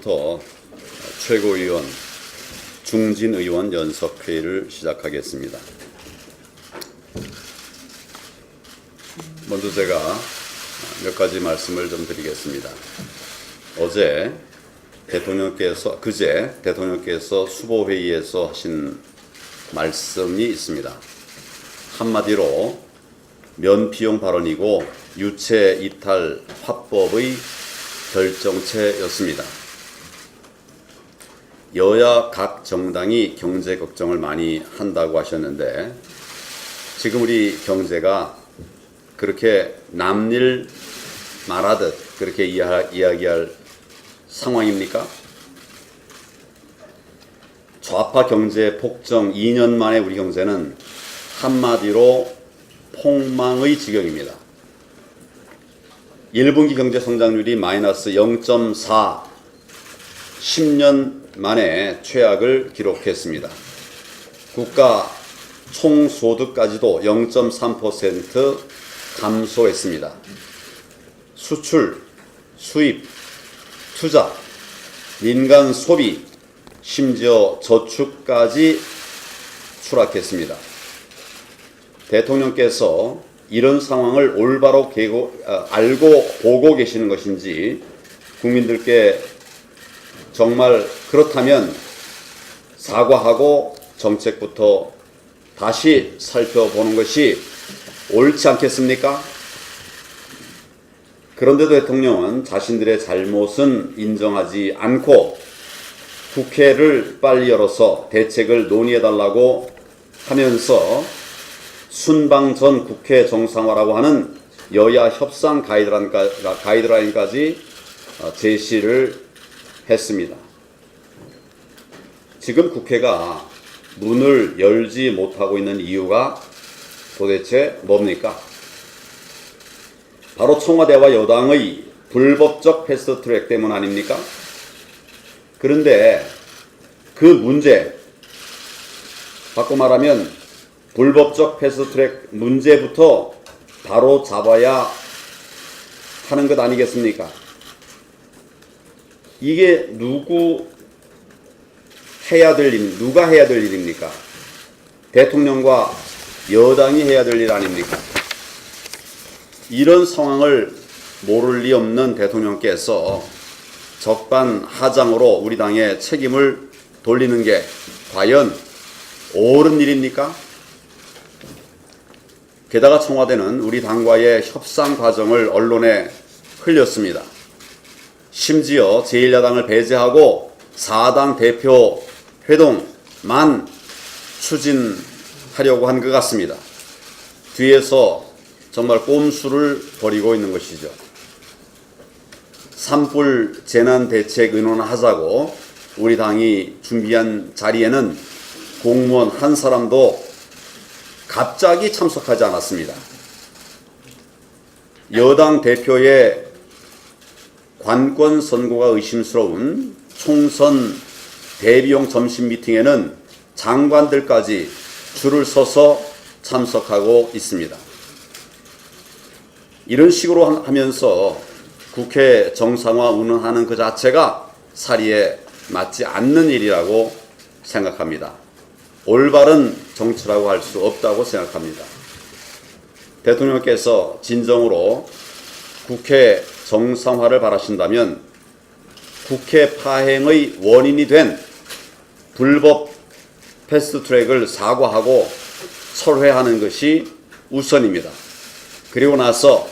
지금부터 최고위원 중진 의원 연석회의를 시작하겠습니다. 먼저 제가 몇 가지 말씀을 좀 드리겠습니다. 그제 대통령께서 수보회의에서 하신 말씀이 있습니다. 한마디로 면피용 발언이고 유체 이탈 화법의 결정체였습니다. 여야 각 정당이 경제 걱정을 많이 한다고 하셨는데 지금 우리 경제가 그렇게 남일 말하듯 그렇게 이야기할 상황입니까? 좌파 경제 폭정 2년 만에 우리 경제는 한마디로 폭망의 지경입니다. 1분기 경제 성장률이 마이너스 0.4, 10년 만에 최악을 기록했습니다. 국가 총소득까지도 0.3% 감소했습니다. 수출, 수입, 투자, 민간 소비, 심지어 저축까지 추락했습니다. 대통령께서 이런 상황을 올바로 알고 보고 계시는 것인지 국민들께 정말 그렇다면 사과하고 정책부터 다시 살펴보는 것이 옳지 않겠습니까? 그런데도 대통령은 자신들의 잘못은 인정하지 않고 국회를 빨리 열어서 대책을 논의해달라고 하면서 순방 전 국회 정상화라고 하는 여야 협상 가이드라인까지 제시를 했습니다. 지금 국회가 문을 열지 못하고 있는 이유가 도대체 뭡니까? 바로 청와대와 여당의 불법적 패스트트랙 때문 아닙니까? 그런데 그 문제, 바꿔 말하면 불법적 패스트트랙 문제부터 바로 잡아야 하는 것 아니겠습니까? 이게 누가 해야 될 일입니까? 대통령과 여당이 해야 될 일 아닙니까? 이런 상황을 모를 리 없는 대통령께서 적반하장으로 우리 당의 책임을 돌리는 게 과연 옳은 일입니까? 게다가 청와대는 우리 당과의 협상 과정을 언론에 흘렸습니다. 심지어 제1야당을 배제하고 4당 대표 회동만 추진하려고 한 것 같습니다. 뒤에서 정말 꼼수를 벌이고 있는 것이죠. 산불 재난대책 의논하자고 우리 당이 준비한 자리에는 공무원 한 사람도 갑자기 참석하지 않았습니다. 여당 대표의 관권 선고가 의심스러운 총선 대비용 점심 미팅에는 장관들까지 줄을 서서 참석하고 있습니다. 이런 식으로 하면서 국회 정상화 운운하는 그 자체가 사리에 맞지 않는 일이라고 생각합니다. 올바른 정치라고 할 수 없다고 생각합니다. 대통령께서 진정으로 국회 정상화를 바라신다면 국회 파행의 원인이 된 불법 패스트트랙을 사과하고 철회하는 것이 우선입니다. 그리고 나서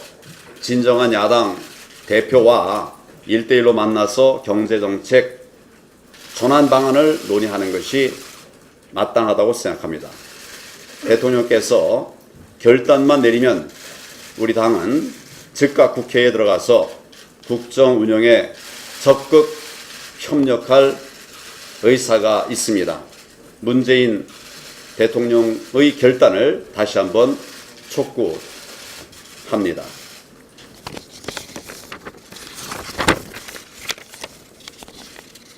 진정한 야당 대표와 1대1로 만나서 경제정책 전환 방안을 논의하는 것이 마땅하다고 생각합니다. 대통령께서 결단만 내리면 우리 당은 즉각 국회에 들어가서 국정 운영에 적극 협력할 의사가 있습니다. 문재인 대통령의 결단을 다시 한번 촉구합니다.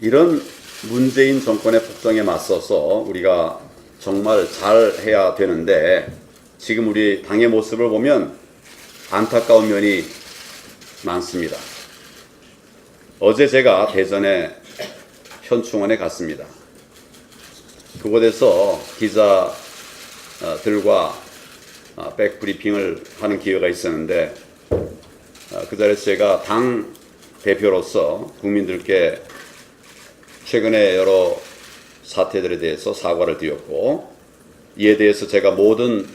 이런 문재인 정권의 폭정에 맞서서 우리가 정말 잘해야 되는데 지금 우리 당의 모습을 보면 안타까운 면이 많습니다. 어제 제가 대전에 현충원에 갔습니다. 그곳에서 기자들과 백브리핑을 하는 기회가 있었는데 그 자리에서 제가 당 대표로서 국민들께 최근에 여러 사태들에 대해서 사과를 드렸고 이에 대해서 제가 모든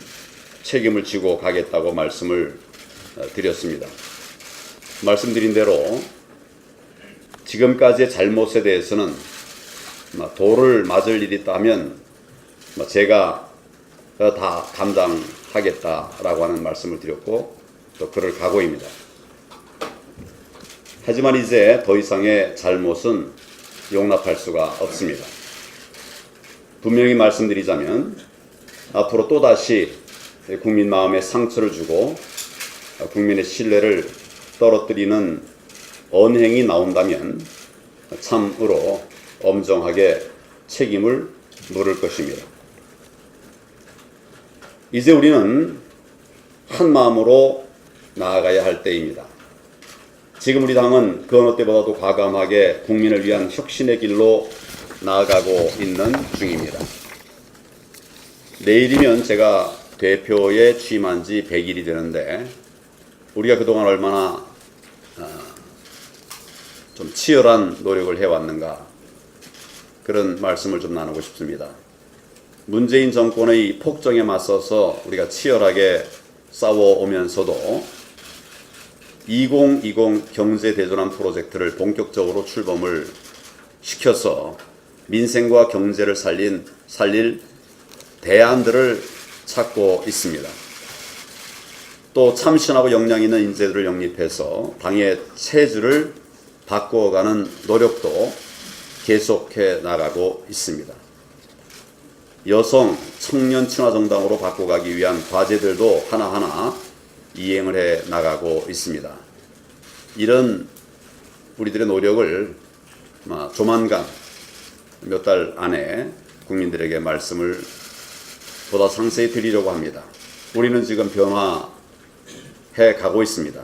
책임을 지고 가겠다고 말씀을 드렸습니다. 말씀드린 대로 지금까지의 잘못에 대해서는 돌을 맞을 일이 있다면 제가 다 감당하겠다라고 하는 말씀을 드렸고 또 그럴 각오입니다. 하지만 이제 더 이상의 잘못은 용납할 수가 없습니다. 분명히 말씀드리자면 앞으로 또다시 국민 마음에 상처를 주고 국민의 신뢰를 떨어뜨리는 언행이 나온다면 참으로 엄정하게 책임을 물을 것입니다. 이제 우리는 한 마음으로 나아가야 할 때입니다. 지금 우리 당은 그 어느 때보다도 과감하게 국민을 위한 혁신의 길로 나아가고 있는 중입니다. 내일이면 제가 대표에 취임한 지 100일이 되는데 우리가 그동안 얼마나 좀 치열한 노력을 해왔는가 그런 말씀을 좀 나누고 싶습니다. 문재인 정권의 폭정에 맞서서 우리가 치열하게 싸워오면서도 2020 경제대전환 프로젝트를 본격적으로 출범을 시켜서 민생과 경제를 살릴 대안들을 찾고 있습니다. 또 참신하고 역량 있는 인재들을 영입해서 당의 체질을 바꿔가는 노력도 계속해 나가고 있습니다. 여성, 청년 친화 정당으로 바꿔가기 위한 과제들도 하나하나 이행을 해 나가고 있습니다. 이런 우리들의 노력을 조만간 몇 달 안에 국민들에게 말씀을 보다 상세히 드리려고 합니다. 우리는 지금 변화해 가고 있습니다.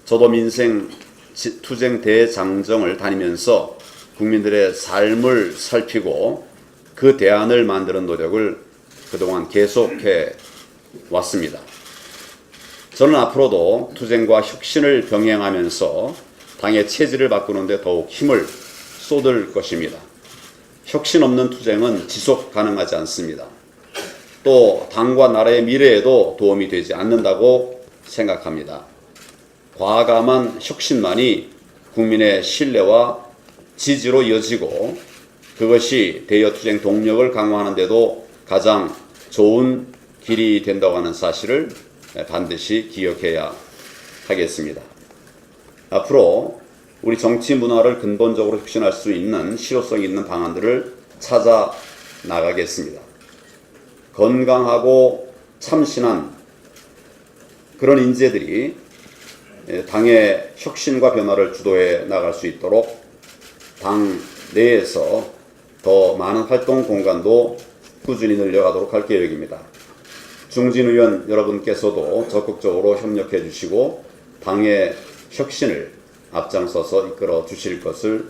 저도 민생 투쟁 대장정을 다니면서 국민들의 삶을 살피고 그 대안을 만드는 노력을 그동안 계속해 왔습니다. 저는 앞으로도 투쟁과 혁신을 병행하면서 당의 체질을 바꾸는 데 더욱 힘을 쏟을 것입니다. 혁신 없는 투쟁은 지속 가능하지 않습니다. 또 당과 나라의 미래에도 도움이 되지 않는다고 생각합니다. 과감한 혁신만이 국민의 신뢰와 지지로 이어지고 그것이 대여투쟁 동력을 강화하는 데도 가장 좋은 길이 된다고 하는 사실을 반드시 기억해야 하겠습니다. 앞으로 우리 정치 문화를 근본적으로 혁신할 수 있는 실효성 있는 방안들을 찾아 나가겠습니다. 건강하고 참신한 그런 인재들이 당의 혁신과 변화를 주도해 나갈 수 있도록 당 내에서 더 많은 활동 공간도 꾸준히 늘려가도록 할 계획입니다. 중진 의원 여러분께서도 적극적으로 협력해 주시고 당의 혁신을 앞장서서 이끌어 주실 것을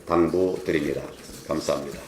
당부드립니다. 감사합니다.